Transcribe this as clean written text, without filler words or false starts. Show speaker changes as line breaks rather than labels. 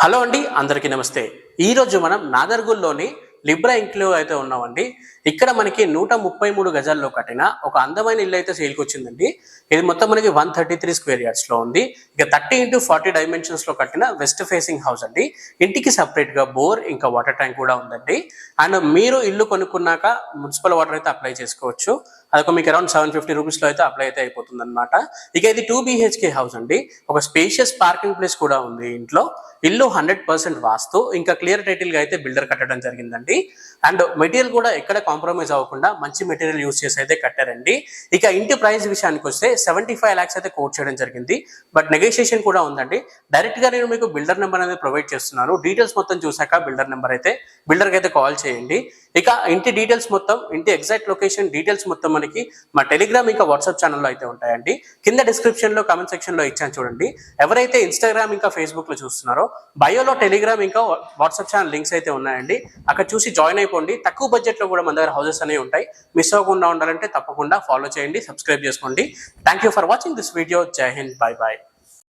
Hello అండి, అందరికీ నమస్తే. ఈరోజు మనం నాదర్గుల్లోని లిబ్రా ఇంట్లో అయితే ఉన్నామండి. ఇక్కడ మనకి 133 గజాల్లో కట్టిన ఒక అందమైన ఇల్లు అయితే సేల్కి వచ్చిందండి. ఇది మొత్తం మనకి 133 స్క్వేర్ యార్డ్స్ లో ఉంది. ఇక 30x40 డైమెన్షన్స్ లో కట్టిన వెస్ట్ ఫేసింగ్ హౌస్ అండి. ఇంటికి సపరేట్ గా బోర్ ఇంకా వాటర్ ట్యాంక్ కూడా ఉందండి. అండ్ మీరు ఇల్లు కొనుక్కున్నాక మున్సిపల్ వాటర్ అయితే అప్లై చేసుకోవచ్చు. అదొక మీకు అరౌండ్ 750 రూపీస్ లో అయితే అప్లై అయితే అయిపోతుంది అనమాట. ఇక ఇది 2 BHK హౌస్ అండి. ఒక స్పేషియస్ పార్కింగ్ ప్లేస్ కూడా ఉంది ఇంట్లో. ఇల్లు 100% వాస్తు, ఇంకా క్లియర్ టైటిల్ గా అయితే బిల్డర్ కట్టడం జరిగిందండి. అండ్ మెటీరియల్ కూడా ఎక్కడ కాంప్రమైజ్ అవ్వకుండా మంచి మెటీరియల్ యూస్ చేసి అయితే కట్టారండి. ఇక ఇంటి ప్రైస్ విషయానికి వస్తే 75 lakhs అయితే కోట్ చేయడం జరిగింది. బట్ నెగోషియేషన్ కూడా ఉందండి. డైరెక్ట్ గా నేను మీకు బిల్డర్ నెంబర్ అనేది ప్రొవైడ్ చేస్తున్నాను. డీటెయిల్స్ మొత్తం చూసాక బిల్డర్ నెంబర్ అయితే బిల్డర్కి అయితే కాల్ చేయండి. ఇక ఇంటి డీటెయిల్స్ మొత్తం, ఇంటి ఎగ్జాక్ట్ లొకేషన్ డీటెయిల్స్ మొత్తం మనకి మా టెలిగ్రామ్ ఇంకా వాట్సాప్ ఛానల్లో అయితే ఉంటాయండి. కింద డిస్క్రిప్షన్ లో కామెంట్ సెక్షన్ లో ఇచ్చాను చూడండి. ఎవరైతే ఇన్స్టాగ్రామ్ ఇంకా ఫేస్బుక్ లో చూస్తున్నారో బయోలో టెలిగ్రామ్ ఇంకా వాట్సాప్ ఛానల్ లింక్స్ అయితే ఉన్నాయండి. అక్కడ చూసి జాయిన్ అయిపోండి. తక్కువ బడ్జెట్ లో కూడా మన దగ్గర హౌసెస్ అనేవి ఉంటాయి. మిస్ అవ్వకుండా ఉండాలంటే తప్పకుండా ఫాలో చేయండి, సబ్స్క్రైబ్ చేసుకోండి. Thank you for watching this video. జై హింద్, బై బై.